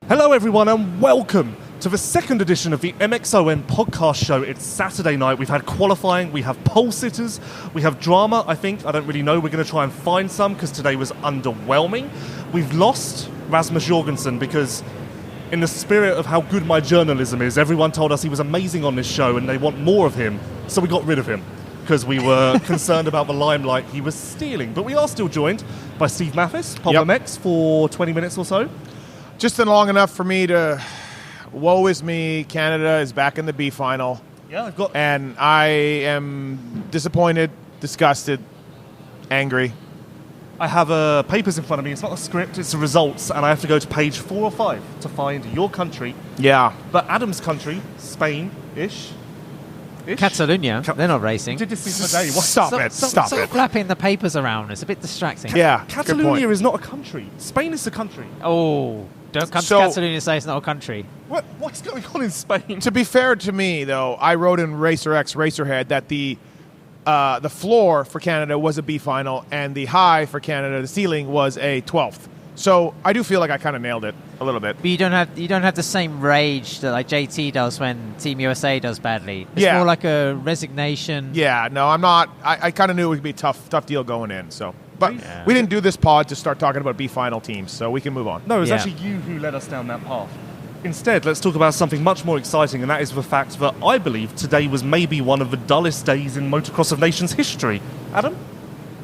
Hello everyone and welcome to the second edition of the MXoN podcast show. It's Saturday night. We've had qualifying, we have pole sitters, we have drama, I think. I don't really know. We're going to try and find some because today was underwhelming. We've lost Rasmus Jorgensen because in the spirit of how good my journalism is, everyone told us he was amazing on this show and they want more of him. So we got rid of him because we were concerned about the limelight he was stealing. But we are still joined by Steve Mathis, Pop MX, for 20 minutes or so. Just long enough for me to, woe is me, Canada is back in the B final. Yeah, and I am disappointed, disgusted, angry. I have papers in front of me. It's not a script, it's the results, and I have to go to page 4 or 5 to find your country. Yeah. But Adam's country, Spain-ish. Catalonia, they're not racing. Did this the day? Stop it. Stop flapping the papers around. It's a bit distracting. Yeah, Catalonia is not a country. Spain is a country. Oh, don't come to Catalonia and say it's not a country. What's going on in Spain? To be fair to me, though, I wrote in Racer X Racerhead that the floor for Canada was a B final and the high for Canada, the ceiling, was a 12th. So I do feel like I kind of nailed it a little bit. But you don't have the same rage that like JT does when Team USA does badly. It's more like a resignation. Yeah, no, I'm not. I kind of knew it would be a tough deal going in. So, but we didn't do this pod to start talking about B final teams, so we can move on. No, it was actually you who led us down that path. Instead, let's talk about something much more exciting, and that is the fact that I believe today was maybe one of the dullest days in Motocross of Nations history. Adam?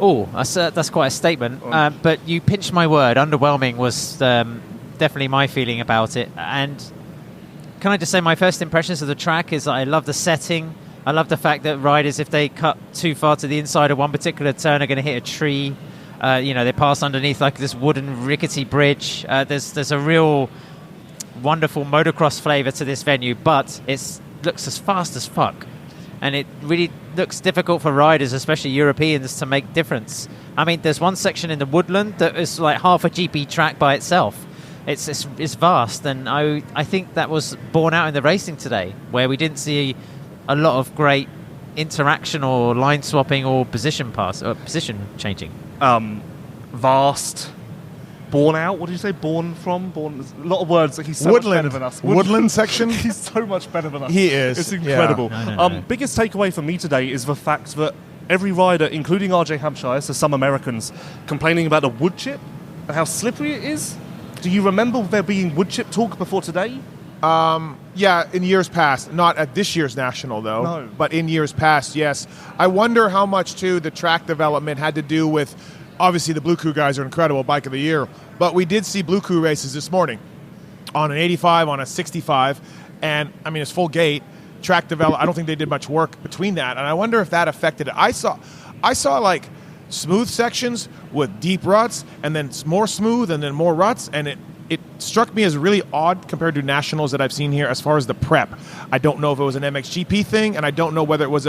Oh, that's quite a statement. But you pinched my word. Underwhelming was definitely my feeling about it. And can I just say my first impressions of the track is that I love the setting. I love the fact that riders, if they cut too far to the inside of one particular turn, are going to hit a tree. They pass underneath like this wooden rickety bridge. There's a real wonderful motocross flavour to this venue, but it looks as fast as fuck. And it really looks difficult for riders, especially Europeans, to make difference. I mean, there's one section in the woodland that is like half a GP track by itself. It's vast, and I think that was borne out in the racing today, where we didn't see a lot of great interaction or line swapping or position changing. Vast. Born out? What did you say? Born from? Born. A lot of words. He's so much better than us. Woodland section? He's so much better than us. He is. It's incredible. Yeah. No. Biggest takeaway for me today is the fact that every rider, including RJ Hampshire, so some Americans, complaining about the wood chip and how slippery it is. Do you remember there being wood chip talk before today? Yeah, in years past. Not at this year's National, though. No. But in years past, yes. I wonder how much, too, the track development had to do with... Obviously, the Blue Crew guys are incredible, bike of the year. But we did see Blue Crew races this morning on an 85, on a 65. And, I mean, it's full gate. Track develop. I don't think they did much work between that. And I wonder if that affected it. I saw like, smooth sections with deep ruts, and then more smooth, and then more ruts. And it struck me as really odd compared to Nationals that I've seen here as far as the prep. I don't know if it was an MXGP thing, and I don't know whether it was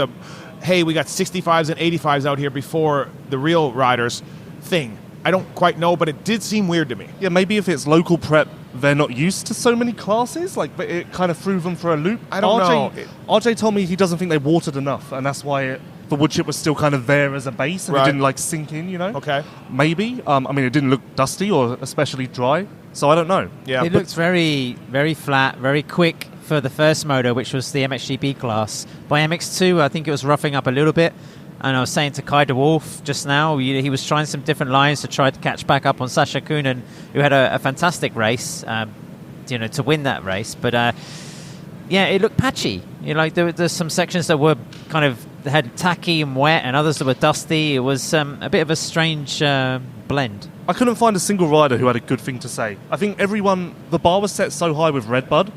hey, we got 65s and 85s out here before the real riders thing. I don't quite know, but it did seem weird to me. Yeah, maybe if it's local prep, they're not used to so many classes, but it kind of threw them for a loop. I don't know. RJ told me he doesn't think they watered enough, and that's why the wood chip was still kind of there as a base, and it didn't sink in, you know? Okay. Maybe. I mean, it didn't look dusty or especially dry, so I don't know. Yeah, it looked very, very flat, very quick for the first moto, which was the MXGP class. By MX2, I think it was roughing up a little bit. And I was saying to Kai de Wolf just now, he was trying some different lines to try to catch back up on Sasha Kunen, who had a fantastic race, to win that race. But it looked patchy. There's some sections that were kind of had tacky and wet, and others that were dusty. It was a bit of a strange blend. I couldn't find a single rider who had a good thing to say. I think the bar was set so high with Redbud,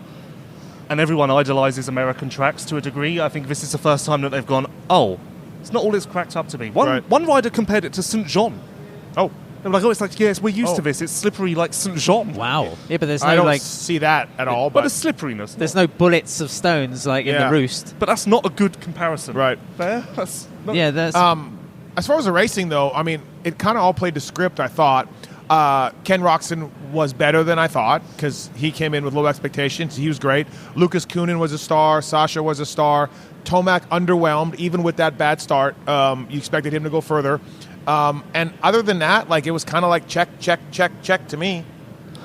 and everyone idolises American tracks to a degree. I think this is the first time that they've gone, it's not all it's cracked up to be. One rider compared it to St. John. Oh. They were like, it's like, yes, we're used to this. It's slippery like St. John. Wow. Yeah, but there's no, I don't see that at all. But the slipperiness. There's no bullets of stones in the roost. But that's not a good comparison. Right. There? That's... As far as the racing, though, I mean, it kind of all played to script, I thought. Ken Roczen was better than I thought because he came in with low expectations. He was great. Lucas Kunen was a star. Sasha was a star. Tomac underwhelmed, even with that bad start. You expected him to go further. And other than that, it was kind of like check to me.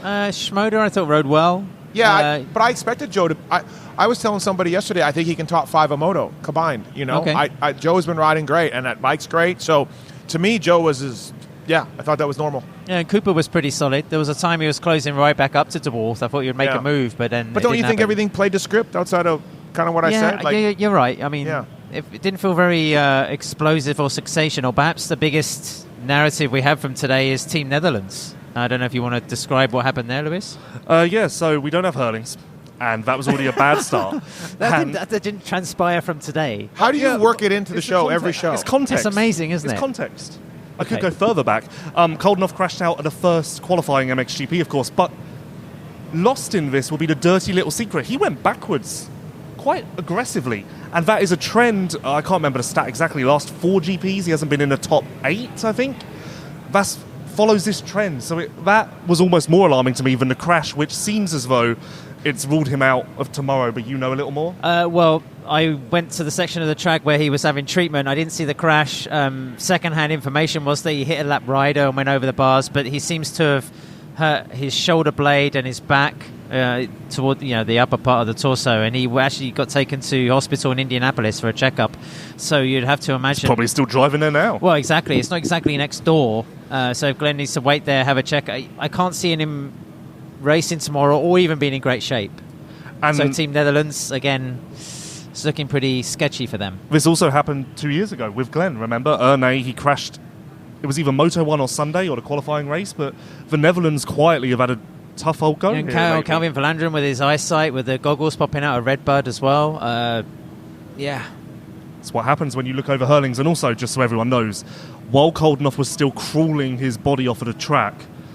Schmoder, I thought, rode well. Yeah, but I expected Joe to. I was telling somebody yesterday, I think he can top 5 a moto combined. You know, Okay. Joe's been riding great, and that bike's great. So, to me, Joe was I thought that was normal. Yeah, and Cooper was pretty solid. There was a time he was closing right back up to DeWolf. I thought you'd make a move, but then. But don't you think everything played to script outside of kind of what I said? Yeah, you're right. I mean, it didn't feel very explosive or sensational. Perhaps the biggest narrative we have from today is Team Netherlands. I don't know if you want to describe what happened there, Lewis. So we don't have Hurlings, and that was already a bad start. that didn't transpire from today. How do you work it into the show, every show? It's context. It's amazing, isn't it? It's context. I could go further back. Koldenhoff crashed out at the first qualifying MXGP, of course, but lost in this will be the dirty little secret. He went backwards quite aggressively, and that is a trend. I can't remember the stat exactly. Last 4 GPs, he hasn't been in the top 8, I think. That follows this trend, so that was almost more alarming to me than the crash, which seems as though it's ruled him out of tomorrow, but you know a little more? Well, I went to the section of the track where he was having treatment. I didn't see the crash. Second-hand information was that he hit a lap rider and went over the bars, but he seems to have hurt his shoulder blade and his back toward the upper part of the torso, and he actually got taken to hospital in Indianapolis for a checkup. So you'd have to imagine... He's probably still driving there now. Well, exactly. It's not exactly next door, so if Glenn needs to wait there, have a check. I can't see him racing tomorrow or even being in great shape. And so Team Netherlands, again, it's looking pretty sketchy for them. This also happened 2 years ago with Glenn, remember? Erne, he crashed. It was either Moto 1 or Sunday or the qualifying race, but the Netherlands quietly have had a tough old go. And Calvin Verlanderen with his eyesight, with the goggles popping out of Redbud as well. It's what happens when you look over Hurlings. And also, just so everyone knows, while Koldenhoff was still crawling his body off of the track,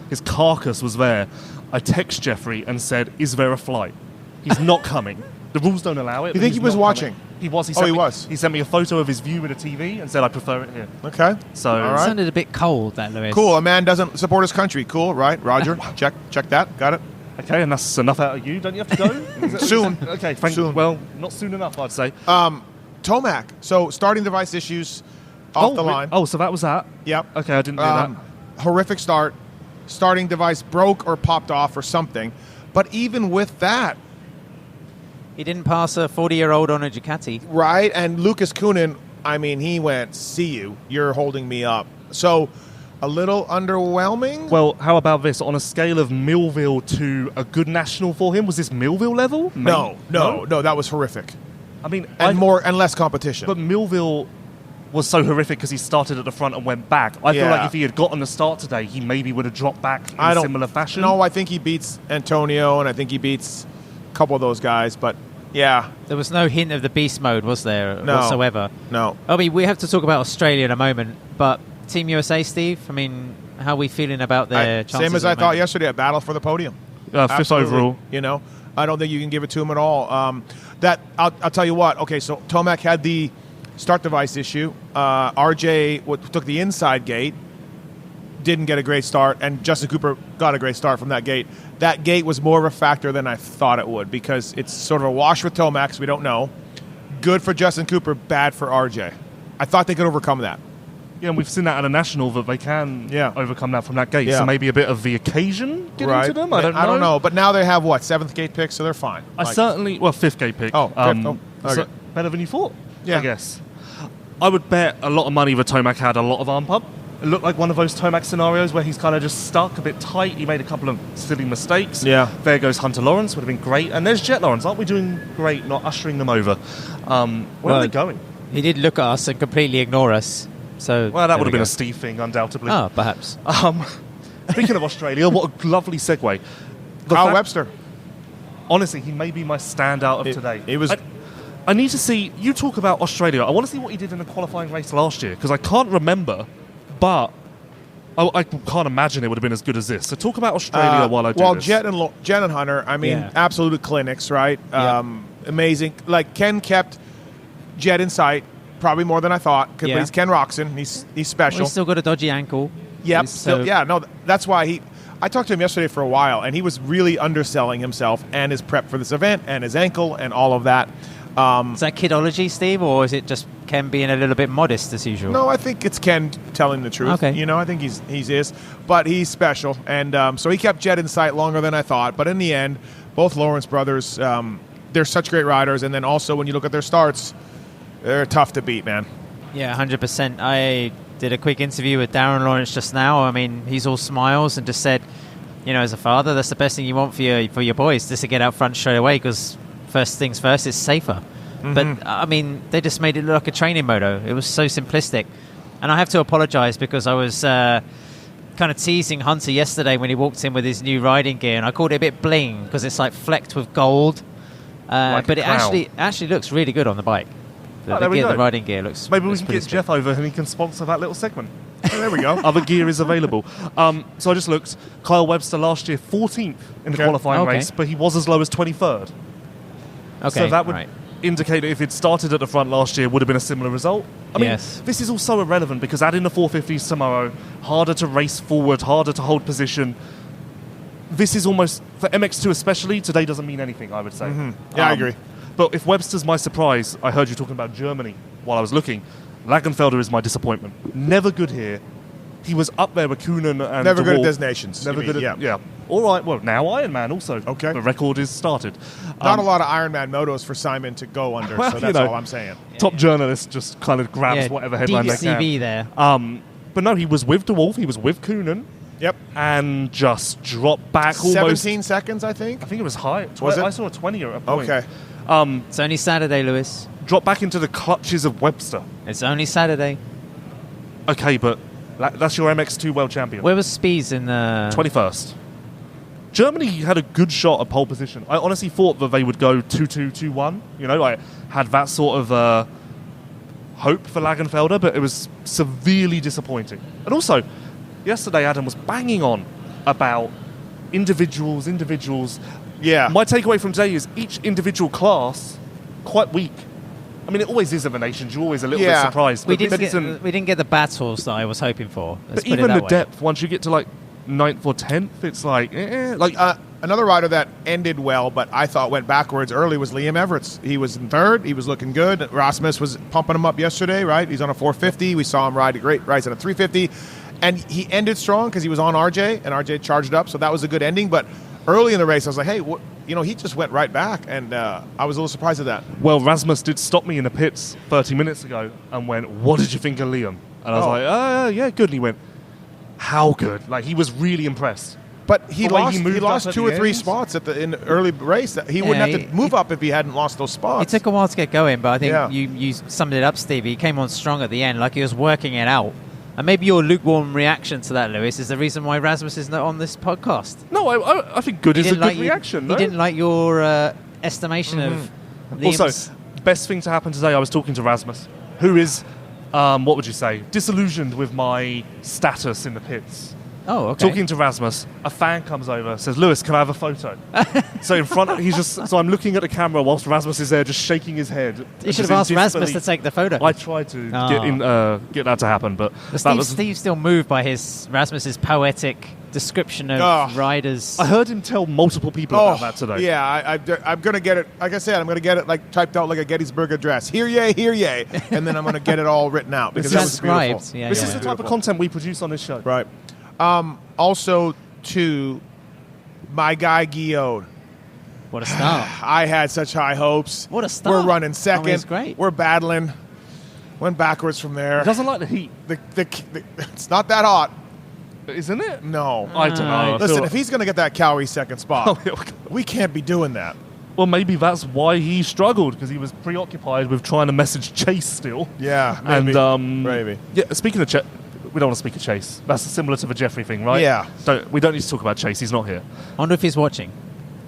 his carcass was there. I text Jeffrey and said, is there a flight? He's not coming. The rules don't allow it. You think he was watching? He was. He sent me a photo of his view with a TV and said, I prefer it here. Okay. So all right. It sounded a bit cold, that, Lewis. Cool. A man doesn't support his country. Cool, right? Roger. Check that. Got it. Okay, and that's enough out of you. Don't you have to go? Soon. Okay, thank you. Well, not soon enough, I'd say. Tomac. So starting device issues off the line. Oh, so that was that? Yep. Okay, I didn't know that. Horrific start. Starting device broke or popped off or something. But even with that... He didn't pass a 40-year-old on a Ducati. Right, and Lucas Kunen, I mean, he went, see you. You're holding me up. So, a little underwhelming? Well, how about this? On a scale of Millville to a good national for him, was this Millville level? No, that was horrific. I mean... And less competition. But Millville was so horrific because he started at the front and went back. I feel like if he had gotten the start today, he maybe would have dropped back in a similar fashion. No, I think he beats Antonio, and I think he beats a couple of those guys, but... Yeah. There was no hint of the beast mode, was there, whatsoever? No. I mean, we have to talk about Australia in a moment, but Team USA, Steve, I mean, how are we feeling about their chances? Same as I thought yesterday, a battle for the podium. Fifth overall. You know, I don't think you can give it to him at all. I'll tell you what. Okay, so Tomac had the start device issue. RJ took the inside gate, didn't get a great start, and Justin Cooper got a great start from that gate. That gate was more of a factor than I thought it would because it's sort of a wash with Tomac, we don't know. Good for Justin Cooper, bad for RJ. I thought they could overcome that. Yeah, and we've seen that at a national that they can overcome that from that gate. Yeah. So maybe a bit of the occasion get into them? I don't know. But now they have, 7th gate pick, so they're fine. Fifth gate pick. Oh, fifth. Okay. So better than you thought, I guess. I would bet a lot of money that Tomac had a lot of arm pump. It looked like one of those Tomac scenarios where he's kind of just stuck a bit tight. He made a couple of silly mistakes. Yeah. There goes Hunter Lawrence, would have been great. And there's Jett Lawrence. Aren't we doing great not ushering them over? Where are they going? He did look at us and completely ignore us. So well, that would have been a Steve thing, undoubtedly. Oh, perhaps. Speaking of Australia, what a lovely segue. Kyle Webster. Honestly, he may be my standout of today. It was... I need to see... You talk about Australia. I want to see what he did in the qualifying race last year, because I can't remember... But I can't imagine it would have been as good as this. So talk about Australia while I do this. Well, Jett and Hunter, I mean, absolute clinics, right? Amazing. Like, Ken kept Jett in sight, probably more than I thought. But he's Ken Roxon. He's special. Well, he's still got a dodgy ankle. Yep. That's why I talked to him yesterday for a while, and he was really underselling himself and his prep for this event and his ankle and all of that. Is that kidology, Steve, or is it just Ken being a little bit modest as usual? No, I think it's Ken telling the truth. Okay. You know, I think he is, but he's special, and so he kept Jett in sight longer than I thought. But in the end, both Lawrence brothers, they're such great riders, and then also when you look at their starts, they're tough to beat, man. Yeah, 100%. I did a quick interview with Darren Lawrence just now. I mean, he's all smiles and just said, you know, as a father, that's the best thing you want for your boys, just to get out front straight away, because first things first, it's safer. Mm-hmm. But, I mean, they just made it look like a training moto. It was so simplistic. And I have to apologise because I was kind of teasing Hunter yesterday when he walked in with his new riding gear, and I called it a bit bling because it's like flecked with gold. Like but it actually looks really good on the bike. The riding gear looks... Maybe we can get Jeff over and he can sponsor that little segment. There we go. Other gear is available. So I just looked. Kyle Webster last year 14th in the qualifying race, but he was as low as 23rd. Okay, so that would indicate that if it started at the front last year, would have been a similar result. I mean, this is all so irrelevant because adding the 450s tomorrow, harder to race forward, harder to hold position. This is almost, for MX2 especially, today doesn't mean anything, I would say. Mm-hmm. Yeah, I agree. But if Webster's my surprise, I heard you talking about Germany while I was looking. Lagenfelder is my disappointment. Never good here. He was up there with Kunen and never good at DeWalt. designations. Never good at... Yeah. All right, well, now Ironman also. Okay. The record is started. Not a lot of Ironman motos for Simon to go under, well, so that's all I'm saying. Top journalist just kind of grabs whatever headline they can. DCV there. But no, he was with DeWalt, he was with Kunen. Yep. And just dropped back 17 seconds, I think? I think it was high. Was it? I saw a 20 at a point. Okay. It's only Saturday, Lewis. Drop back into the clutches of Webster. It's only Saturday. Okay, but that's your MX2 world champion. Where was Spies in the... 21st. Germany had a good shot at pole position. I honestly thought that they would go 2-2, 2-1. You know, I had that sort of hope for Lagenfelder, but it was severely disappointing. And also, yesterday Adam was banging on about individuals. Yeah. My takeaway from today is each individual class quite weak. I mean, it always is of the nations. You're always a little bit surprised. We didn't get the battles that I was hoping for. But even the depth, once you get to like 9th or 10th, it's like... another rider that ended well, but I thought went backwards early was Liam Everts. He was in third. He was looking good. Rasmus was pumping him up yesterday, right? He's on a 450. We saw him ride a great race on a 350. And he ended strong because he was on RJ, and RJ charged up, so that was a good ending. But early in the race, I was like, hey, he just went right back, and I was a little surprised at that. Well, Rasmus did stop me in the pits 30 minutes ago and went, what did you think of Liam? And I was like, yeah, good. And he went, how good? Like, he was really impressed. But he lost 2 or 3 spots in the early race. He wouldn't have to move up if he hadn't lost those spots. It took a while to get going, but I think you summed it up, Steve. He came on strong at the end, like he was working it out. And maybe your lukewarm reaction to that, Lewis, is the reason why Rasmus is not on this podcast. No, I think good is a good reaction. He didn't like your estimation of Liam's... Also, best thing to happen today, I was talking to Rasmus, who is, what would you say, disillusioned with my status in the pits. Oh, okay. Talking to Rasmus, a fan comes over, says, Lewis, can I have a photo? So in front of, so I'm looking at the camera whilst Rasmus is there just shaking his head. You should have asked Rasmus to take the photo. I tried to get that to happen, but Steve's still moved by Rasmus's poetic description of riders. I heard him tell multiple people about that today. Yeah, I'm going to get it, like I said, I'm going to get it like typed out like a Gettysburg Address. Hear ye, and then I'm going to get it all written out. Because that was beautiful. Yeah, this is the type of content we produce on this show. Right. Also, to my guy Guillaume. What a start. I had such high hopes. What a start. We're running second. I mean, it's great. We're battling. Went backwards from there. He doesn't like the heat. It's not that hot. Isn't it? No. I don't know. Listen, if he's going to get that Cowrie second spot, we can't be doing that. Well, maybe that's why he struggled, because he was preoccupied with trying to message Chase still. Yeah, maybe. And, maybe. Yeah, speaking of Chase, we don't want to speak of Chase. That's similar to the Jeffrey thing, right? Yeah. We don't need to talk about Chase. He's not here. I wonder if he's watching.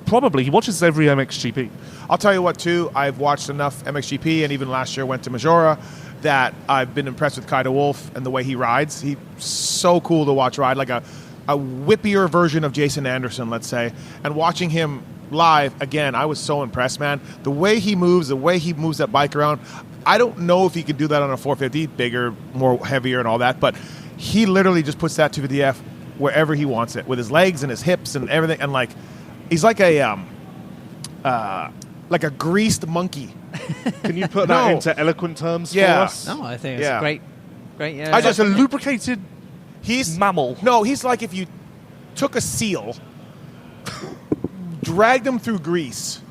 Probably. He watches every MXGP. I'll tell you what, too. I've watched enough MXGP, and even last year went to Majora, that I've been impressed with Kyle Wolf and the way he rides. He's so cool to watch ride, like a whippier version of Jason Anderson, let's say. And watching him live, again, I was so impressed, man. The way he moves that bike around, I don't know if he could do that on a 450, bigger, more heavier and all that, but he literally just puts that 250F wherever he wants it, with his legs and his hips and everything. And, like, he's like a like a greased monkey. Can you put that into eloquent terms for us? No, I think it's a great. Just a lubricated mammal. No, he's like if you took a seal, dragged him through grease,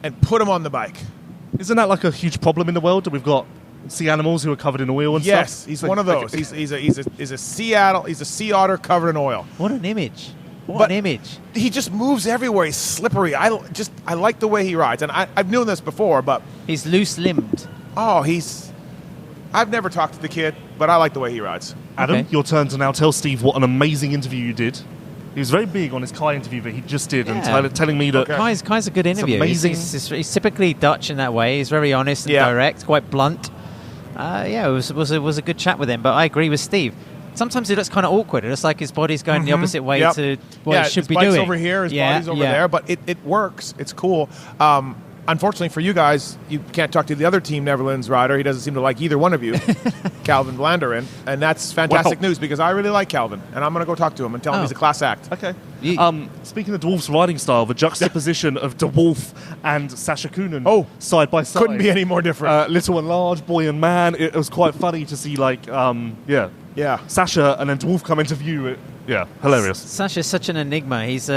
and put him on the bike. Isn't that like a huge problem in the world that we've got sea animals who are covered in oil and stuff? Yes, he's one of those. He's a sea otter covered in oil. What an image! What an image! He just moves everywhere. He's slippery. I like the way he rides, and I've known this before, but he's loose-limbed. Oh, I've never talked to the kid, but I like the way he rides. Adam, your turn to now tell Steve what an amazing interview you did. He was very big on his Kai interview that he just did, and telling me that Kai's a good interview. Amazing. He's typically Dutch in that way. He's very honest and direct, quite blunt. It was a good chat with him. But I agree with Steve. Sometimes it looks kind of awkward. It looks like his body's going the opposite way to what it should be doing. His bike's over here, his body's over there, but it works. It's cool. Unfortunately for you guys, you can't talk to the other Team Netherlands rider. He doesn't seem to like either one of you, Calvin Blanderin, and that's fantastic news because I really like Calvin, and I'm going to go talk to him and tell him he's a class act. Okay. Speaking of De Wolf's riding style, the juxtaposition of De Wolf and Sasha Kunen side by side couldn't be any more different. Little and large, boy and man. It was quite funny to see, Sasha and then De Wolf come into view. Hilarious. Sasha's such an enigma. He's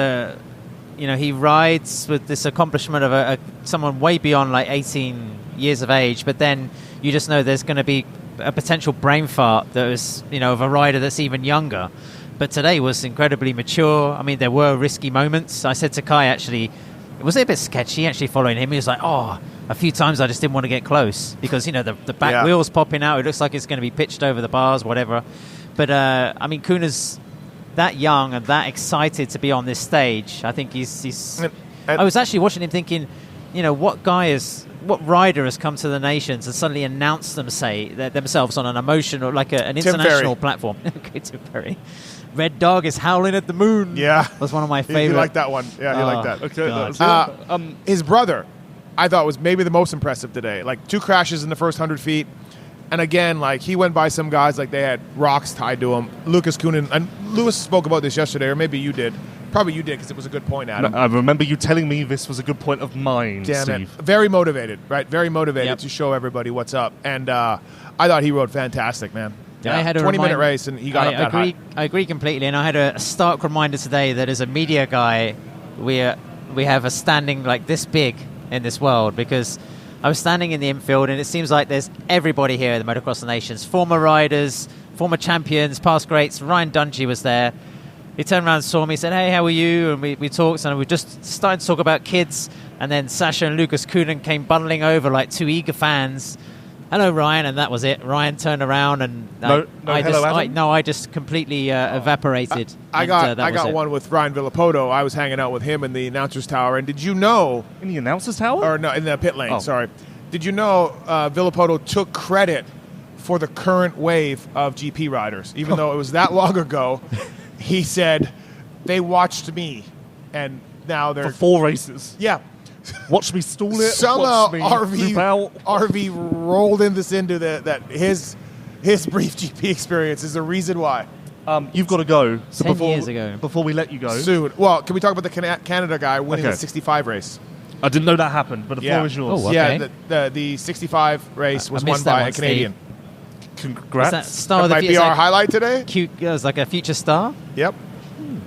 he rides with this accomplishment of someone way beyond like 18 years of age, but then you just know there's going to be a potential brain fart that was, of a rider that's even younger. But today was incredibly mature. I mean, there were risky moments. I said to Kai, actually, was it a bit sketchy actually following him? He was like, a few times I just didn't want to get close because, the back wheel's popping out. It looks like it's going to be pitched over the bars, whatever. But, Kuna's that young and that excited to be on this stage. I think he's I was actually watching him thinking, what rider has come to the nations and suddenly announced themselves on an emotional, like an international platform? Okay, Tim Ferry. Red Dog is howling at the moon. Yeah. Was one of my favorite. You like that one. Yeah, you like that. Okay. His brother, I thought, was maybe the most impressive today. Like 2 crashes in the first 100 feet. And again, like he went by some guys like they had rocks tied to him. Lucas Kunen, and Lewis spoke about this yesterday, or maybe you did. Probably you did because it was a good point, Adam. I remember you telling me this was a good point of mine, Damn Steve. It. Very motivated, right? Very motivated to show everybody what's up. And I thought he rode fantastic, man. I had a 20-minute race, and he got up that high. I agree completely, and I had a stark reminder today that as a media guy, we have a standing like this big in this world because I was standing in the infield, and it seems like there's everybody here at the Motocross of Nations, former riders, former champions, past greats. Ryan Dungey was there. He turned around and saw me, said, "Hey, how are you?" And we talked, and we just started to talk about kids, and then Sasha and Lucas Kunen came bundling over like 2 eager fans. Hello, Ryan, and that was it. Ryan turned around, and I just completely evaporated. I got one with Ryan Villapoto. I was hanging out with him in the announcer's tower, and did you know in the announcer's tower? Or no, in the pit lane. Sorry. Did you know Villapoto took credit for the current wave of GP riders, even though it was that long ago? He said they watched me, and now they're for 4 races. Yeah. Watch me stall it. Somehow RV rolled into that his brief GP experience is the reason why. You've got to go. So 10 years ago. Before we let you go. Soon. Well, can we talk about the Canada guy winning the 65 race? I didn't know that happened, but the floor is yours. Oh, okay. Yeah, the 65 race was won by a Canadian. Congrats. That might be our highlight today. Cute. It was like a future star. Yep.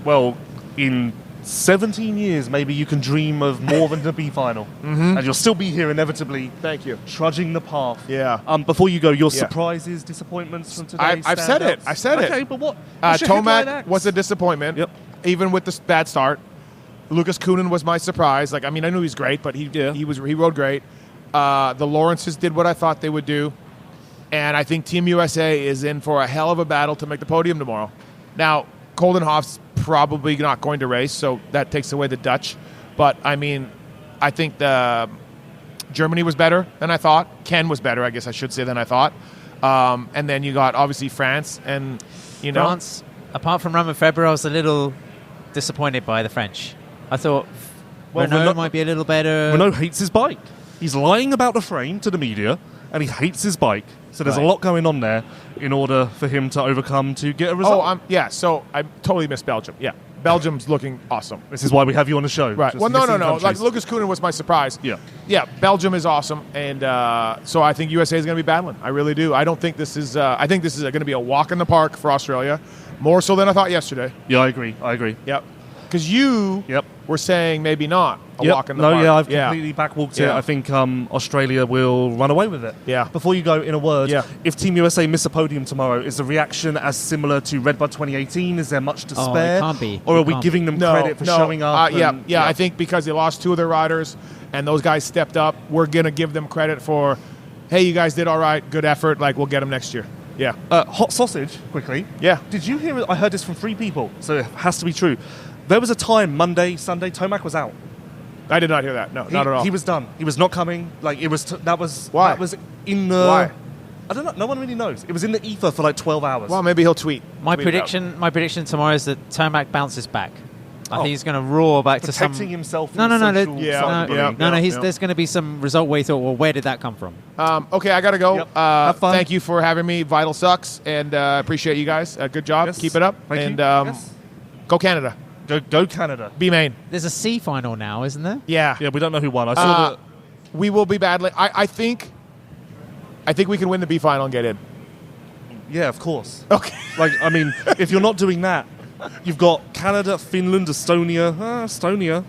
Well, in 17 years, maybe you can dream of more than the B final. And you'll still be here inevitably. Thank you. Trudging the path. Yeah. Before you go, your surprises, disappointments from today? I've said it. Okay, but what? Tomac was a disappointment. Yep. Even with the bad start. Lucas Kunen was my surprise. I knew he was great, but he rode great. The Lawrences did what I thought they would do. And I think Team USA is in for a hell of a battle to make the podium tomorrow. Now, Koldenhoff's probably not going to race, so that takes away the Dutch. But, I think Germany was better than I thought. Ken was better, I guess I should say, than I thought. And then you got, obviously, France. And, France, apart from Romain Febvre, I was a little disappointed by the French. I thought Renault might be a little better. Renault hates his bike. He's lying about the frame to the media. and he hates his bike. So there's a Right. lot going on there in order for him to overcome to get a result. So I totally missed Belgium. Yeah, Belgium's looking awesome. This is why we have you on the show. Right. Just Well, no. missing Like countries. Lucas Kunen was my surprise. Yeah. Yeah. Belgium is awesome, and so I think USA is going to be battling. I really do. I don't think this is. I think this is going to be a walk in the park for Australia, more so than I thought yesterday. Yeah, I agree. Yep. Because you Yep. were saying maybe not a Yep. walk in the park. I've completely backwalked it. Yeah. I think Australia will run away with it. Yeah. Before you go, in a word, Yeah. if Team USA miss a podium tomorrow, is the reaction as similar to Redbud 2018? Is there much to Oh, it spare? can't be. Or are It we can't giving them credit for showing up? Yeah. and- I think because they lost two of their riders and those guys stepped up, we're going to give them credit for, hey, you guys did all right, good effort, like we'll get them next year. Yeah. Hot sausage, quickly. Yeah. Did you hear it? I heard this from 3 people, so it has to be true. There was a time, Monday, Sunday, Tomac was out. I did not hear that. No, not at all. He was done. He was not coming. Like, it was, that was, Why? That was in the... Why? I don't know. No one really knows. It was in the ether for like 12 hours. Well, maybe he'll tweet. My Tweet it out. prediction tomorrow is that Tomac bounces back. I Oh. think he's going to roar back to some. Protecting himself No, from no, no, social Yeah, cyberbullying. yeah. no. There's going to be some result where you thought, well, where did that come from? Okay, I got to go. Yep. Have fun. Thank you for having me. Vital sucks, and appreciate you guys. Good job. Yes. Keep it up. Thank and you. Yes. Go Canada. Go Canada. Be Maine. There's a C final now, isn't there? Yeah. Yeah, we don't know who won. I saw that. We will be battling. I think we can win the B final and get in. Yeah, of course. Okay. Like, I mean, if you're not doing that, you've got Canada, Finland, Estonia,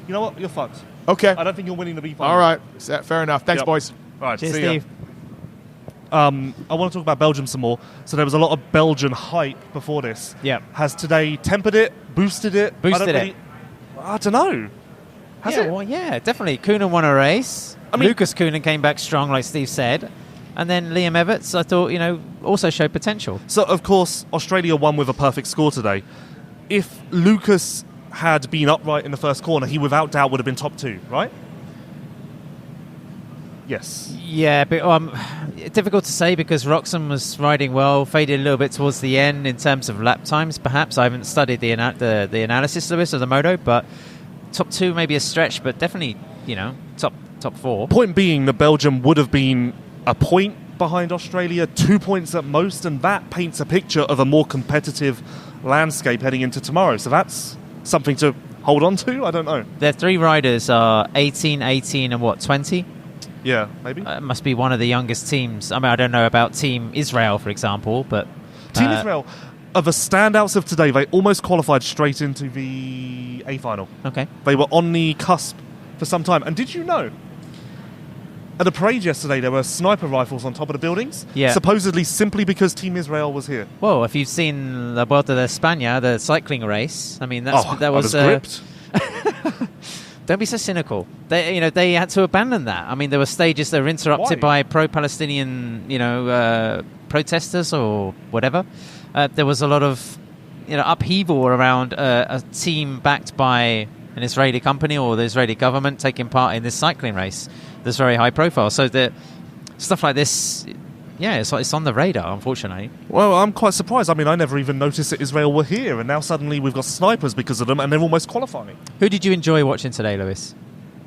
you know what? You're fucked. Okay. I don't think you're winning the B final. All right. Fair enough. Thanks, Yep. boys. All right, Cheers, see ya. Steve. I want to talk about Belgium some more. So there was a lot of Belgian hype before this. Yep. Has today tempered it, boosted it? Boosted it. I don't know. Has yeah, it? well, yeah, definitely. Kunen won a race. I mean- Lucas Kunen came back strong, like Steve said. And then Liam Everts, I thought, also showed potential. So, of course, Australia won with a perfect score today. If Lucas had been upright in the first corner, he without doubt would have been top 2, right? Yes. Yeah, but difficult to say because Roxham was riding well, faded a little bit towards the end in terms of lap times, perhaps. I haven't studied the analysis, Lewis, of the moto, but top 2 maybe a stretch, but definitely, top 4. Point being that Belgium would have been a point behind Australia, 2 points at most, and that paints a picture of a more competitive landscape heading into tomorrow. So that's something to hold on to? I don't know. Their 3 riders are 18, and 20? Yeah, maybe. It must be one of the youngest teams. I mean, I don't know about Team Israel, for example, but... Team Israel, of the standouts of today, they almost qualified straight into the A final. Okay. They were on the cusp for some time. And did you know, at the parade yesterday, there were sniper rifles on top of the buildings? Yeah. Supposedly simply because Team Israel was here. Well, if you've seen La Vuelta de España, the cycling race, I mean, that I was... gripped. Don't be so cynical. They had to abandon that. I mean, there were stages that were interrupted Why? by pro-Palestinian, protesters or whatever. There was a lot of, upheaval around a team backed by an Israeli company or the Israeli government taking part in this cycling race that's very high profile. So the stuff like this, yeah, it's on the radar, unfortunately. Well, I'm quite surprised. I mean, I never even noticed that Israel were here, and now suddenly we've got snipers because of them, and they're almost qualifying. Who did you enjoy watching today, Lewis?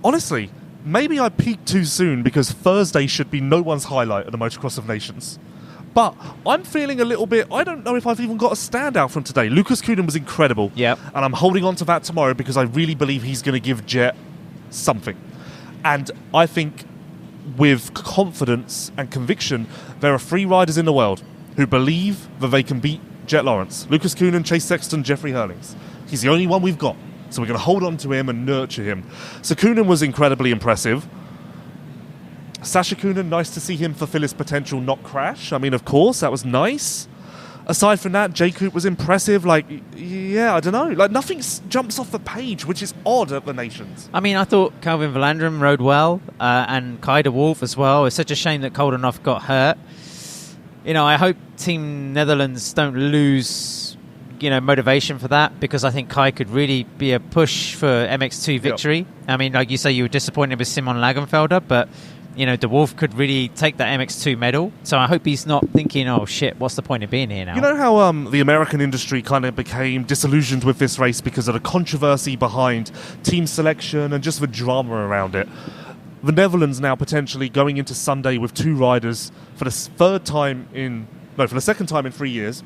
Honestly, maybe I peaked too soon because Thursday should be no one's highlight of the Motocross of Nations. But I'm feeling a little bit... I don't know if I've even got a standout from today. Lucas Kunen was incredible. Yep. And I'm holding on to that tomorrow because I really believe he's going to give Jett something. And I think with confidence and conviction, there are 3 riders in the world who believe that they can beat Jett Lawrence. Lucas Kunen, Chase Sexton, Jeffrey Hurlings. He's the only one we've got. So we're going to hold on to him and nurture him. So Kunen was incredibly impressive. Sasha Kunen, nice to see him fulfill his potential, not crash. I mean, of course, that was nice. Aside from that, J. Coop was impressive. Like, yeah, I don't know. Like, nothing jumps off the page, which is odd at the Nations. I mean, I thought Calvin Verlanderen rode well, and Kai de Wolf as well. It's such a shame that Koldenhoff got hurt. I hope Team Netherlands don't lose, motivation for that, because I think Kai could really be a push for MX2 victory. Yep. I mean, like you say, you were disappointed with Simon Lagenfelder, but... De Wolf could really take that MX2 medal. So I hope he's not thinking, oh, shit, what's the point of being here now? You know how the American industry kind of became disillusioned with this race because of the controversy behind team selection and just the drama around it? the Netherlands now potentially going into Sunday with 2 riders for the second time in 3 years.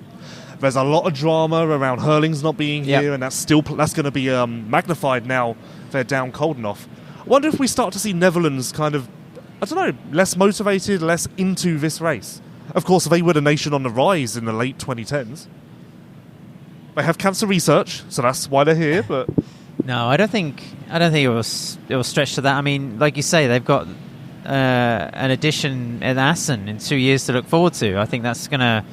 There's a lot of drama around Hurling's not being here, and that's going to be magnified now they're down Koldenhoff. I wonder if we start to see Netherlands kind of, I don't know, less motivated, less into this race. Of course, they were the nation on the rise in the late 2010s. They have cancer research, so that's why they're here. But no, I don't think it will stretch to that. I mean, like you say, they've got an addition at MXoN in 2 years to look forward to. I think that's gonna.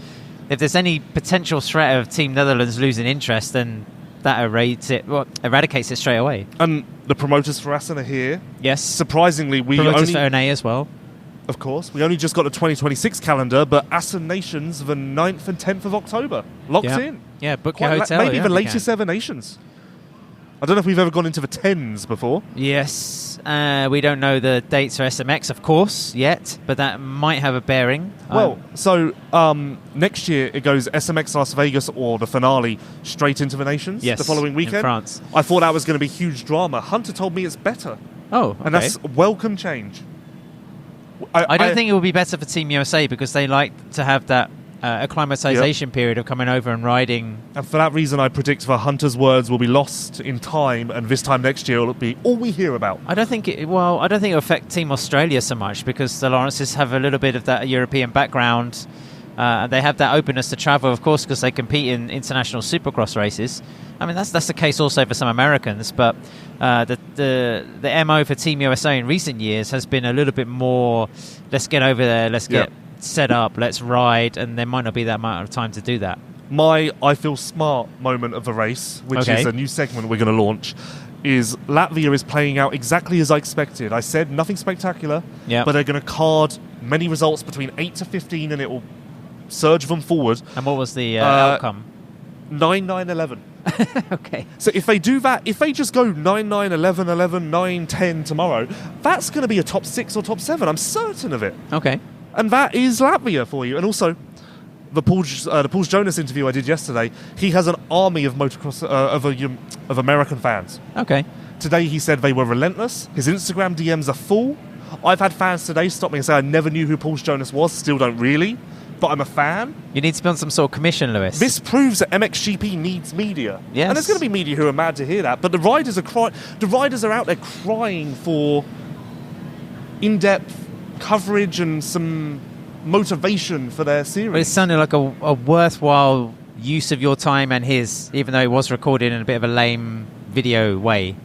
If there's any potential threat of Team Netherlands losing interest, then that eradicates it straight away. And the promoters for MXoN are here. Yes. Surprisingly, promoters for ONA as well. Of course. We only just got the 2026 calendar, but MXoN Nations, the 9th and 10th of October. Locked in. Yeah, book your hotel. Maybe the latest ever Nations. I don't know if we've ever gone into the 10s before. Yes. We don't know the dates for SMX, of course, yet, but that might have a bearing. Well, so next year it goes SMX Las Vegas or the finale straight into the Nations the following weekend. In France. I thought that was going to be huge drama. Hunter told me it's better. Oh, okay. And that's welcome change. I don't think it will be better for Team USA because they like to have that acclimatization period of coming over and riding. And for that reason, I predict that Hunter's words will be lost in time, and this time next year will be all we hear about. I don't think it will affect Team Australia so much because the Lawrences have a little bit of that European background. They have that openness to travel, of course, because they compete in international supercross races. I mean, that's the case also for some Americans, but the MO for Team USA in recent years has been a little bit more, let's get over there, let's get set up, let's ride, and there might not be that amount of time to do that. My I feel smart moment of the race, which is a new segment we're going to launch, is Latvia is playing out exactly as I expected. I said nothing spectacular, but they're going to card many results between 8 to 15 and it will surge them forward. And what was the outcome? 9-9-11. Okay. So if they do that, if they just go 9-9-11, 11-9-10 tomorrow, that's going to be a top 6 or top 7. I'm certain of it. Okay. And that is Latvia for you. And also, the Paul Jonas interview I did yesterday, he has an army of motocross of American fans. Okay. Today he said they were relentless. His Instagram DMs are full. I've had fans today stop me and say I never knew who Paul Jonas was. Still don't really, but I'm a fan. You need to be on some sort of commission, Lewis. This proves that MXGP needs media. Yes. And there's going to be media who are mad to hear that. But the riders are out there crying for in-depth coverage and some motivation for their series. But it sounded like a worthwhile use of your time and his, even though it was recorded in a bit of a lame video way,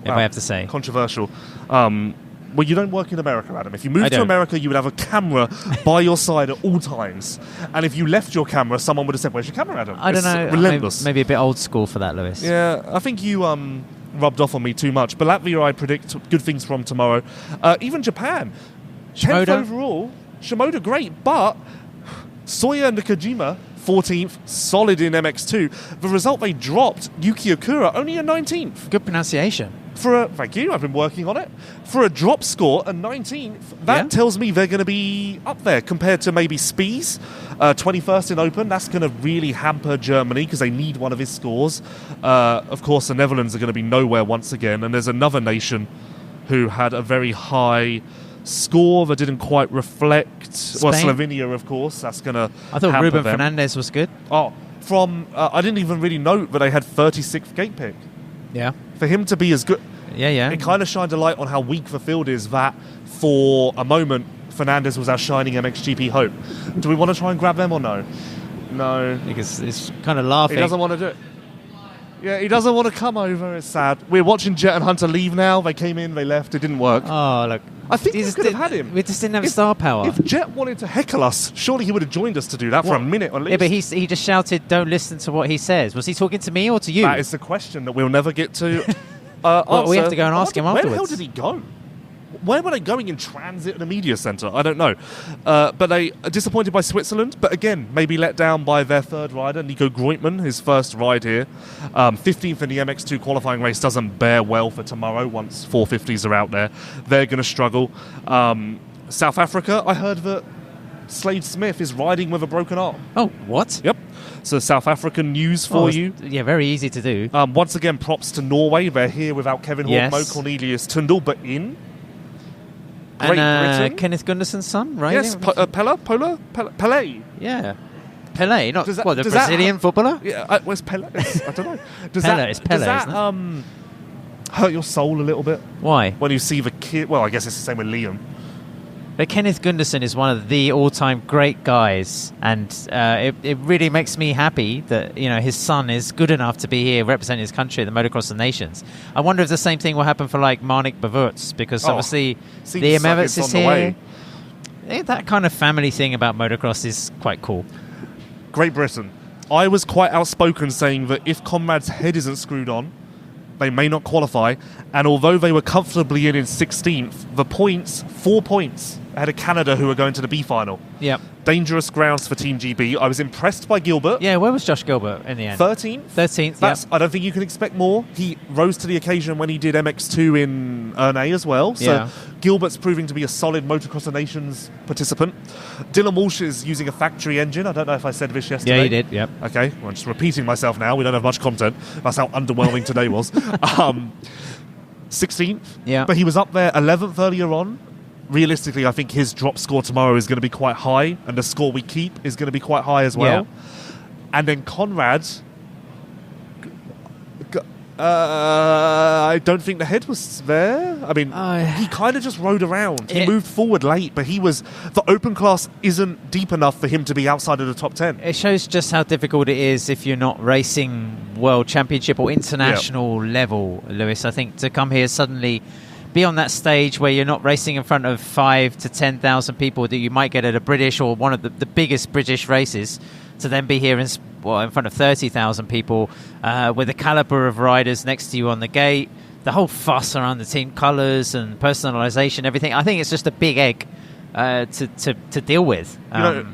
if I have to say. Controversial. Well, you don't work in America, Adam. If you moved to America, you would have a camera by your side at all times. And if you left your camera, someone would have said, "Where's your camera, Adam?" I don't know. Relentless. Maybe a bit old school for that, Lewis. Yeah, I think you rubbed off on me too much. But Latvia, I predict good things from tomorrow. Even Japan. 10th overall. Shimoda, great. But Soya and Nakajima, 14th, solid in MX2. The result they dropped, Yuki Okura, only a 19th. Good pronunciation. Thank you, I've been working on it. For a drop score, a 19th, that tells me they're going to be up there compared to maybe Spies, 21st in Open. That's going to really hamper Germany because they need one of his scores. Of course, the Netherlands are going to be nowhere once again. And there's another nation who had a very high score that didn't quite reflect. Spain? Well, Slovenia, of course. That's going to I thought Ruben Fernandez was good. Oh, I didn't even really note that they had 36th gate pick. Yeah. For him to be as good... Yeah. It kind of shined a light on how weak the field is, that for a moment, Fernandez was our shining MXGP hope. Do we want to try and grab them or no? No. Because it's kind of laughing. He doesn't want to do it. Yeah, he doesn't want to come over. It's sad. We're watching Jett and Hunter leave now. They came in, they left. It didn't work. Oh, look. I think we could have had him. We just didn't have star power. If Jett wanted to heckle us, surely he would have joined us to do that for a minute at least. Yeah, but he just shouted, "Don't listen to what he says." Was he talking to me or to you? That is the question that we'll never get to. Well, we have to go and ask him afterwards. Where the hell did he go? Where were they going in transit in a media centre? I don't know. But they are disappointed by Switzerland, but again, maybe let down by their third rider, Nico Groitman, his first ride here. 15th in the MX2 qualifying race doesn't bear well for tomorrow once 450s are out there. They're going to struggle. South Africa, I heard that Slade Smith is riding with a broken arm. Oh, what? Yep. So South African news for you. Yeah, very easy to do. Once again, props to Norway. They're here without Kevin Horkmo, Cornelius Tundal, but in. Great Britain. Kenneth Gunderson's son, right? Yes, Pelé. Yeah. Pelé, not Does that- what, the does that- Brazilian footballer? Yeah, where's Pelé? I don't know. Does Pelé, does that isn't hurt your soul a little bit Why? when you see the kid? Well, I guess it's the same with Liam. But Kenneth Gunderson is one of the all-time great guys, and it really makes me happy that his son is good enough to be here representing his country at the Motocross of Nations. I wonder if the same thing will happen for like Marnik Bavurts, because obviously Liam Everts is here. That kind of family thing about motocross is quite cool. Great Britain. I was quite outspoken saying that if Conrad's head isn't screwed on, they may not qualify. And although they were comfortably in 16th, the points, 4 points ahead of Canada, who are going to the B final. Yep. Dangerous grounds for Team GB. I was impressed by Gilbert. Yeah, where was Josh Gilbert in the end? 13th. 13th, That's, I don't think you can expect more. He rose to the occasion when he did MX2 in Ernay as well. So Yeah. Gilbert's proving to be a solid Motocross of Nations participant. Dylan Walsh is using a factory engine. I don't know if I said this yesterday. Yeah, you did, yep. Okay, well, I'm just repeating myself now. We don't have much content. That's how underwhelming today was. 16th. Yeah. But he was up there 11th earlier on. Realistically, I think his drop score tomorrow is going to be quite high, and the score we keep is going to be quite high as well. Yeah. And then Conrad, I don't think the head was there. I mean, he kind of just rode around. He moved forward late, but the open class isn't deep enough for him to be outside of the top 10. It shows just how difficult it is if you're not racing World Championship or international level, Lewis. I think to come here suddenly, be on that stage where you're not racing in front of 5,000 to 10,000 people that you might get at a British or one of the biggest British races, to then be here in front of 30,000 people with a caliber of riders next to you on the gate, the whole fuss around the team colours and personalisation, everything. I think it's just a big egg to deal with.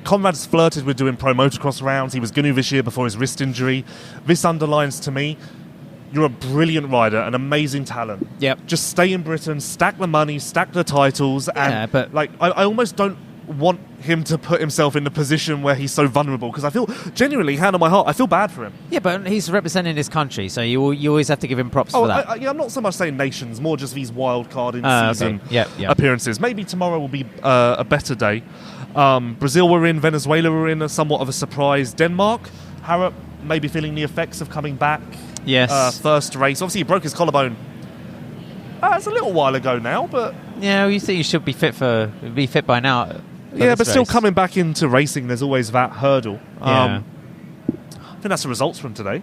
Conrad's flirted with doing pro motocross rounds. He was going to this year before his wrist injury. This underlines to me, you're a brilliant rider, an amazing talent. Yep. Just stay in Britain, stack the money, stack the titles, and I almost don't want him to put himself in the position where he's so vulnerable, because I feel genuinely, hand on my heart, I feel bad for him. Yeah, but he's representing his country, so you always have to give him props for that. I'm not so much saying nations, more just these wild card in-season appearances. Maybe tomorrow will be a better day. Brazil were in, Venezuela were in, somewhat of a surprise. Denmark, Harrop maybe feeling the effects of coming back. Yes. First race. Obviously, he broke his collarbone. It's a little while ago now, but yeah, you think you should be fit by now. Yeah, but still coming back into racing, there's always that hurdle. I think that's the results from today.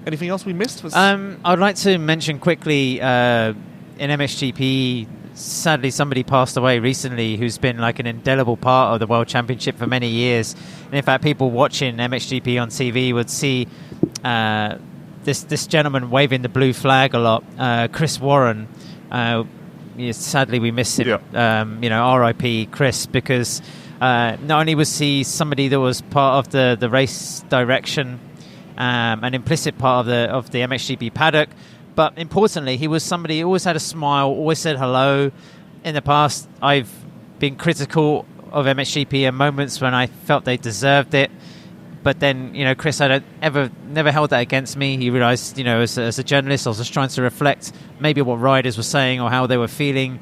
Anything else we missed? I'd like to mention quickly in MXGP, sadly somebody passed away recently who's been like an indelible part of the World Championship for many years. And in fact, people watching MXGP on TV would see this gentleman waving the blue flag a lot, Chris Warren. Sadly, we miss him. R.I.P. Chris, because not only was he somebody that was part of the race direction, an implicit part of the MXGP paddock, but importantly, he was somebody who always had a smile, always said hello. In the past, I've been critical of MXGP in moments when I felt they deserved it. But then, Chris had never held that against me. He realised, as a journalist, I was just trying to reflect maybe what riders were saying or how they were feeling.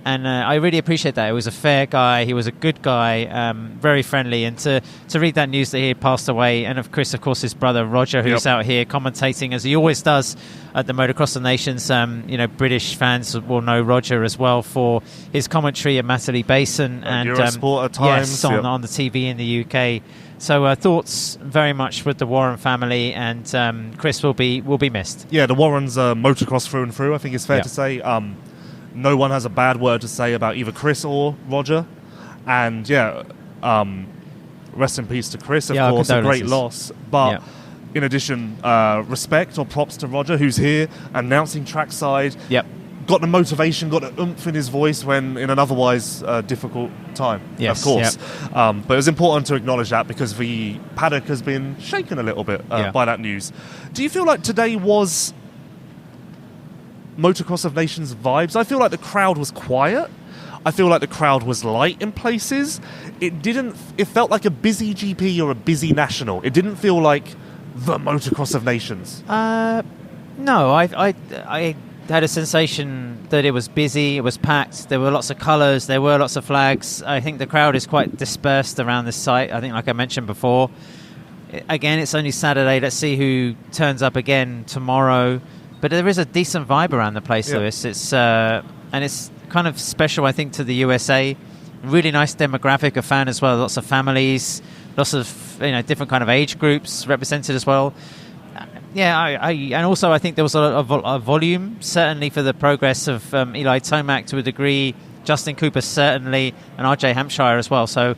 And I really appreciate that. He was a fair guy. He was a good guy, very friendly. And to read that news that he had passed away, and of Chris, of course, his brother Roger, who's out here commentating, as he always does at the Motocross of Nations. British fans will know Roger as well for his commentary at Matterley Basin and Eurosport at times. Yes, on the TV in the UK. So thoughts very much with the Warren family, and Chris will be missed. Yeah, the Warrens are motocross through and through, I think it's fair to say. No one has a bad word to say about either Chris or Roger. And rest in peace to Chris, of course, a great loss. But in addition, respect or props to Roger, who's here announcing trackside. Yep. Got the motivation, got the oomph in his voice when in an otherwise difficult time, of course. Yep. But it was important to acknowledge that because the paddock has been shaken a little bit by that news. Do you feel like today was Motocross of Nations vibes? I feel like the crowd was quiet. I feel like the crowd was light in places. It felt like a busy GP or a busy national. It didn't feel like the Motocross of Nations. No, I had a sensation that it was busy, it was packed, there were lots of colours, there were lots of flags. I think the crowd is quite dispersed around this site. I think, like I mentioned before, again, it's only Saturday. Let's see who turns up again tomorrow. But there is a decent vibe around the place, Lewis. It's and it's kind of special, I think, to the USA. Really nice demographic of fan as well. Lots of families, lots of different kind of age groups represented as well. And also I think there was a volume, certainly for the progress of Eli Tomac to a degree, Justin Cooper certainly, and RJ Hampshire as well. So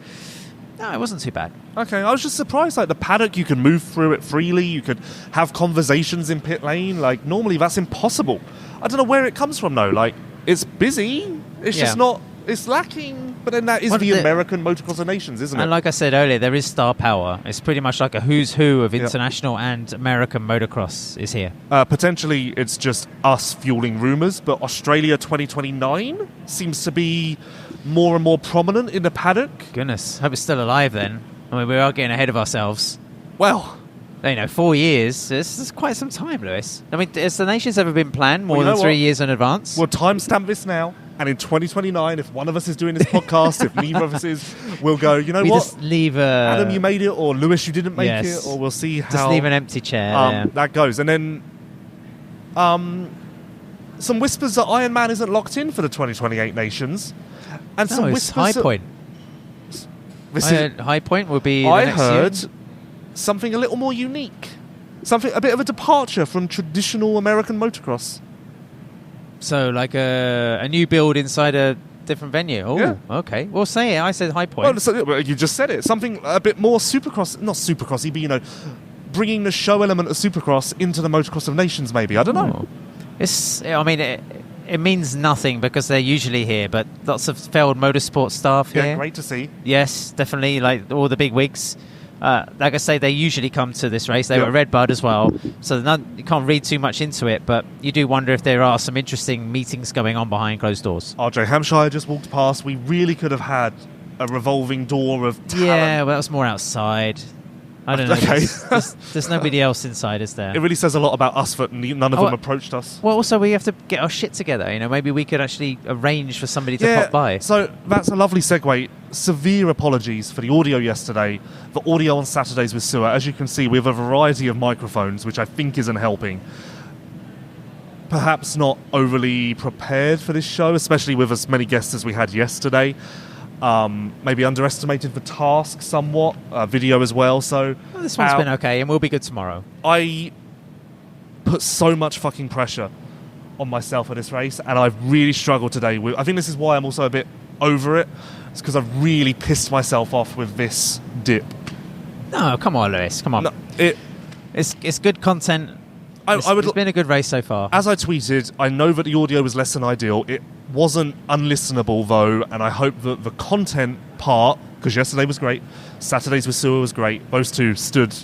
no, it wasn't too bad. Okay, I was just surprised. Like the paddock, you can move through it freely. You could have conversations in pit lane. Like normally, that's impossible. I don't know where it comes from though. Like it's busy. It's just not. It's lacking. But then that is the American Motocross of Nations, isn't it? And like I said earlier, there is star power. It's pretty much like a who's who of international and American motocross is here. Potentially, it's just us fueling rumours. But Australia 2029 seems to be more and more prominent in the paddock. Goodness, hope it's still alive then. I mean, we are getting ahead of ourselves. Well, 4 years. This is quite some time, Lewis. I mean, has the Nations ever been planned more than 3 years in advance? We'll timestamp this now, and in 2029, if one of us is doing this podcast, if neither of us is, we'll go, you know what? Just leave Adam, you made it, or Lewis, you didn't make it, or we'll see how... Just leave an empty chair. That goes. And then some whispers that Ironman isn't locked in for the 2028 Nations. And some whispers... High Point. High Point will be I heard something a little more unique. A bit of a departure from traditional American motocross. So like a new build inside a different venue. Oh, okay. Well, say it. I said High Point. Well, you just said it. Something a bit more supercross, not supercrossy, but bringing the show element of supercross into the Motocross of Nations. Maybe I don't know. It means nothing because they're usually here, but lots of failed motorsport staff here. Yeah, great to see. Yes, definitely. Like all the big wigs. Like I say, they usually come to this race. They were at Redbud as well, so you can't read too much into it, but you do wonder if there are some interesting meetings going on behind closed doors. RJ Hampshire just walked past. We really could have had a revolving door of talent. Yeah, well, that was more outside. I don't know. Okay. There's nobody else inside, is there? It really says a lot about us that none of them approached us. Well, also, we have to get our shit together. Maybe we could actually arrange for somebody to pop by. So that's a lovely segue. Severe apologies for the audio yesterday. The audio on Saturdays with Sewer. As you can see, we have a variety of microphones, which I think isn't helping. Perhaps not overly prepared for this show, especially with as many guests as we had yesterday. Maybe underestimated the task somewhat, video as well. So this one's been okay, and we'll be good tomorrow. I put so much fucking pressure on myself for this race, and I've really struggled today. I think this is why I'm also a bit over it. It's because I've really pissed myself off with this dip. No, come on, Lewis, come on. No, it's good content. It's been a good race so far. As I tweeted, I know that the audio was less than ideal. It wasn't unlistenable, though, and I hope that the content part, because yesterday was great, Saturdays with Sewer was great, those two stood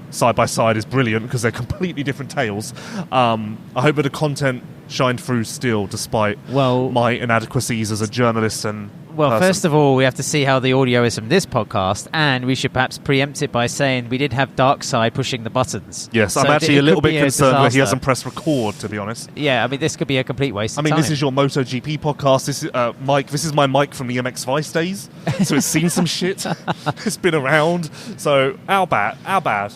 side by side is brilliant because they're completely different tales. I hope that the content shined through still, despite my inadequacies as a journalist and person. First of all, we have to see how the audio is from this podcast, and we should perhaps preempt it by saying we did have Dark Side pushing the buttons. Yes, so I'm actually a little bit concerned that he hasn't pressed record, to be honest. Yeah, I mean, this could be a complete waste of time. This is your MotoGP podcast. This is Mike. This is my mic from the MX Vice days, so it's seen some shit. It's been around. So our bad.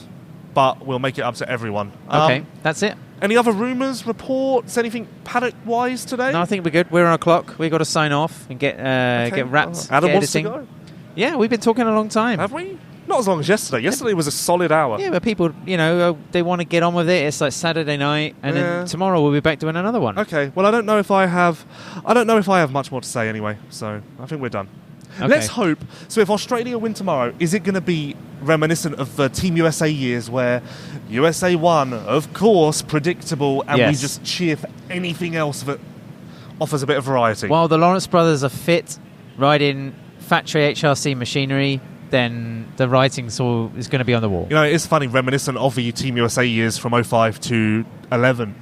But we'll make it up to everyone. Okay, that's it. Any other rumours, reports, anything paddock-wise today? No, I think we're good. We're on a clock. We've got to sign off and get wrapped. Adam wants to go? Yeah, we've been talking a long time. Have we? Not as long as yesterday. Yesterday was a solid hour. Yeah, but people, they want to get on with it. It's like Saturday night, and then tomorrow we'll be back doing another one. Okay. Well, I don't know if I have much more to say anyway. So I think we're done. Okay. Let's hope. So if Australia win tomorrow, is it going to be reminiscent of the Team USA years where USA won, of course, predictable, and we just cheer for anything else that offers a bit of variety? While the Lawrence brothers are fit, riding factory HRC machinery, then the writing is going to be on the wall. It's funny, reminiscent of the Team USA years from 05 to 11.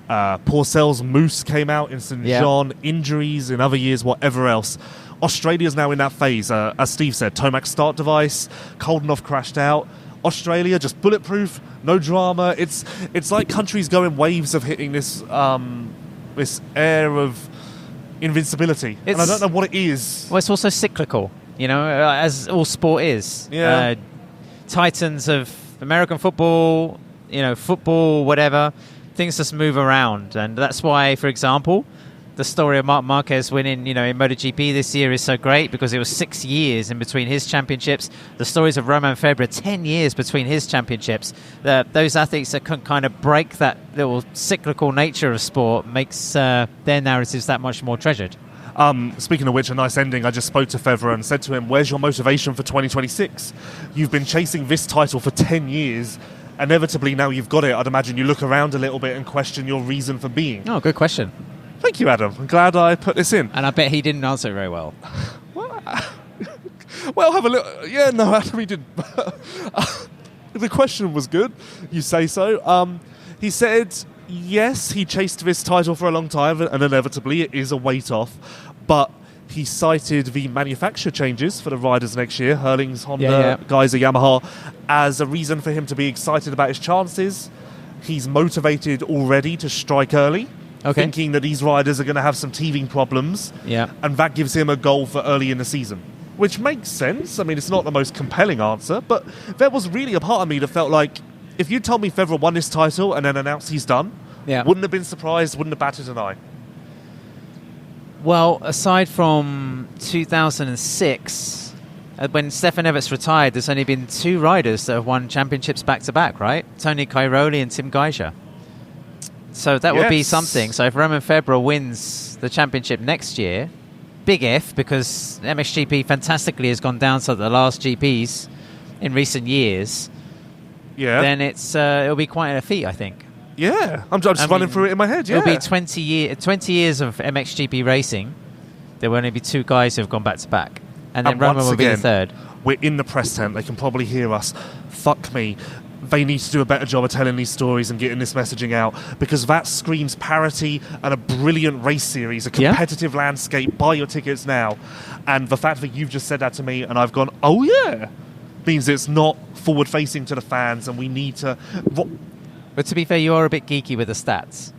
Porcel's Moose came out in St. John, injuries in other years, whatever else. Australia's now in that phase. As Steve said, Tomac's start device, Koldenhoff crashed out. Australia, just bulletproof, no drama. It's like countries go in waves of hitting this this air of invincibility. And I don't know what it is. Well, it's also cyclical, as all sport is. Yeah. Titans of American football, football, whatever, things just move around. And that's why, for example, the story of Marc Marquez winning, in MotoGP this year is so great because it was 6 years in between his championships. The stories of Romain Febvre, 10 years between his championships. Those athletes that can kind of break that little cyclical nature of sport makes their narratives that much more treasured. Speaking of which, a nice ending. I just spoke to Febvre and said to him, where's your motivation for 2026? You've been chasing this title for 10 years. Inevitably, now you've got it. I'd imagine you look around a little bit and question your reason for being. Oh, good question. Thank you, Adam. I'm glad I put this in. And I bet he didn't answer it very well. Well, have a look. Yeah, no, Adam, he did. The question was good. You say so. He said, yes, he chased this title for a long time, and inevitably it is a weight off. But he cited the manufacturer changes for the riders next year, Hurling's Honda, Geyser Yamaha, as a reason for him to be excited about his chances. He's motivated already to strike early. Okay. Thinking that these riders are going to have some teething problems, and that gives him a goal for early in the season, which makes sense. I mean, it's not the most compelling answer, but there was really a part of me that felt like if you told me Febvre won this title and then announced he's done, wouldn't have been surprised, wouldn't have batted an eye. Well, aside from 2006, when Stefan Everts retired, there's only been 2 riders that have won championships back-to-back, right? Tony Cairoli and Tim Geiger. So that would be something. So if Romain Febvre wins the championship next year, big if, because MXGP fantastically has gone down to the last GPs in recent years, then it'll be quite a feat, I think. Yeah, I'm just running through it in my head, It'll be 20 years of MXGP racing. There will only be 2 guys who have gone back-to-back. And then Romain will be the third. We're in the press tent. They can probably hear us. Fuck me. They need to do a better job of telling these stories and getting this messaging out, because that screams parity and a brilliant race series, a competitive landscape. Buy your tickets now. And the fact that you've just said that to me and I've gone, oh yeah, means it's not forward-facing to the fans, and we need to... But to be fair, you are a bit geeky with the stats.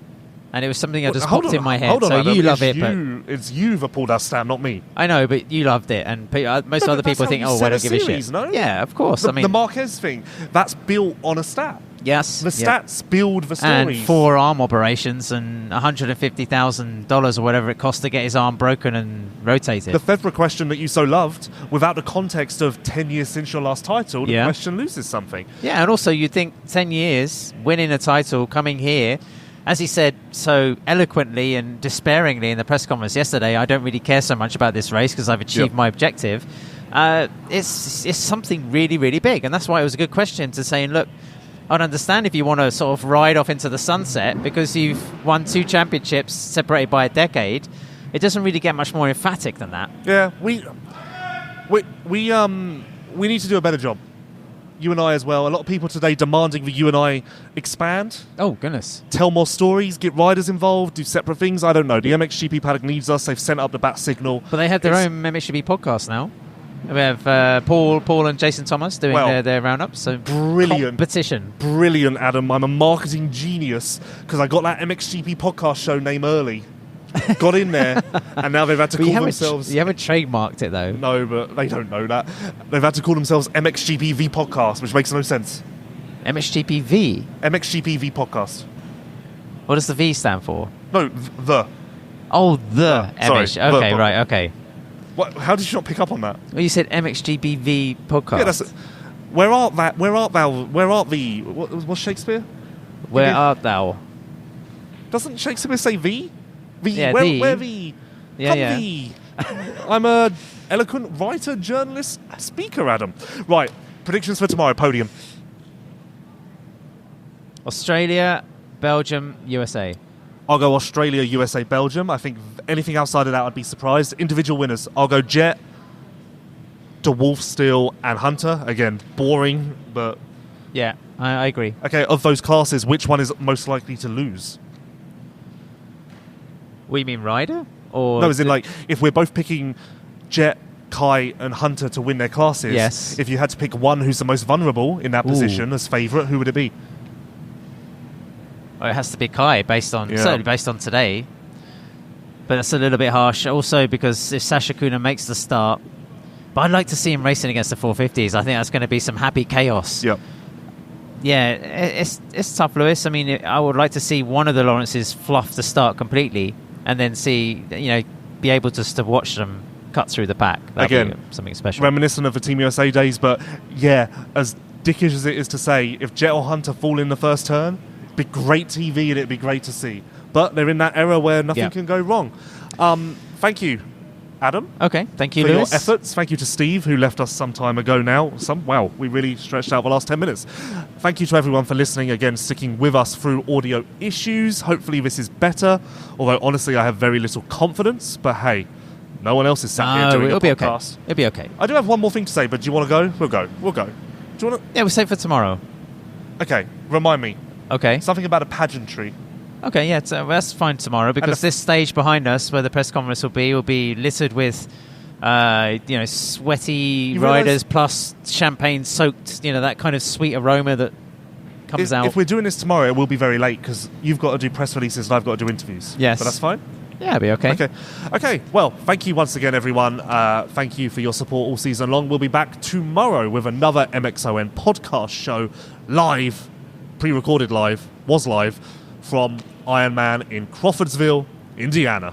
And it was something that just popped in my head. So you love it, but... It's you that pulled our stat, not me. I know, but you loved it. And most other people think, I don't give a shit. No? Yeah, of course. The Marquez thing, that's built on a stat. Yes. The stats build the stories. And 4 arm operations and $150,000 or whatever it cost to get his arm broken and rotated. The Febvre question that you so loved, without the context of 10 years since your last title, the question loses something. Yeah, and also you'd think 10 years, winning a title, coming here... As he said so eloquently and despairingly in the press conference yesterday, I don't really care so much about this race because I've achieved my objective. It's something really, really big. And that's why it was a good question to say, look, I'd understand if you want to sort of ride off into the sunset because you've won 2 championships separated by a decade. It doesn't really get much more emphatic than that. Yeah, we need to do a better job. You and I as well. A lot of people today demanding that you and I expand. Oh, goodness. Tell more stories, get riders involved, do separate things. I don't know. The MXGP paddock needs us. They've sent up the bat signal. But they have their own MXGP podcast now. We have Paul and Jason Thomas doing their roundup. So brilliant. Competition. Brilliant, Adam. I'm a marketing genius because I got that MXGP podcast show name early. Got in there, and now they've had to call themselves... You haven't trademarked it, though. No, but they don't know that. They've had to call themselves MXGP V Podcast, which makes no sense. MXGP V? MXGP V Podcast. What does the V stand for? No, the. Oh, the MX. Sorry, okay, right, okay. What? How did you not pick up on that? Well, you said MXGP V Podcast. Yeah, that's... Where art thee? What's Shakespeare? Where art thou? Doesn't Shakespeare say thee? Yeah, where thee? Yeah. Thee. I'm a eloquent writer, journalist, speaker, Adam. Right, predictions for tomorrow, Podium. Australia, Belgium, USA. I'll go Australia, USA, Belgium. I think anything outside of that, I'd be surprised. Individual winners. I'll go Jett, DeWolf, Steele, and Hunter. Again, boring, but... Yeah, I agree. Okay, of those classes, which one is most likely to lose? What, you mean rider? Or no, as in like, if we're both picking Jett, Kai and Hunter to win their classes, yes. If you had to pick one who's the most vulnerable in that position as favourite, who would it be? Well, it has to be Kai, certainly based on today. but that's a little bit harsh. Also, because if Sasha Kunen makes the start, but I'd like to see him racing against the 450s. I think that's going to be some happy chaos. Yep. Yeah, it's tough, Lewis. I mean, I would like to see one of the Lawrences fluff the start completely, and then see, be able to watch them cut through the pack. That'd be something special. Reminiscent of the Team USA days, but yeah, as dickish as it is to say, if Jett or Hunter fall in the first turn, it'd be great TV and it'd be great to see. But they're in that era where nothing can go wrong. Thank you, Adam. Okay, thank you, for Lewis. your efforts. Thank you to Steve, who left us some time ago now. Wow, we really stretched out the last 10 minutes. Thank you to everyone for listening, again, sticking with us through audio issues. Hopefully this is better, although honestly I have very little confidence, but hey, no one else is sat here doing a podcast. It'll be okay. I do have one more thing to say, but do you want to go? We'll go. Do you want to? Yeah, we'll save for tomorrow. Okay, remind me. Okay. Something about a pageantry. Okay, yeah, that's fine tomorrow, because this stage behind us, where the press conference will be littered with, sweaty riders plus champagne-soaked, that kind of sweet aroma that comes out. If we're doing this tomorrow, it will be very late, because you've got to do press releases and I've got to do interviews. Yes. But that's fine? Yeah, it'll be okay. Okay, well, thank you once again, everyone. Thank you for your support all season long. We'll be back tomorrow with another MXoN podcast show, live, pre-recorded live, was live, from Ironman in Crawfordsville, Indiana.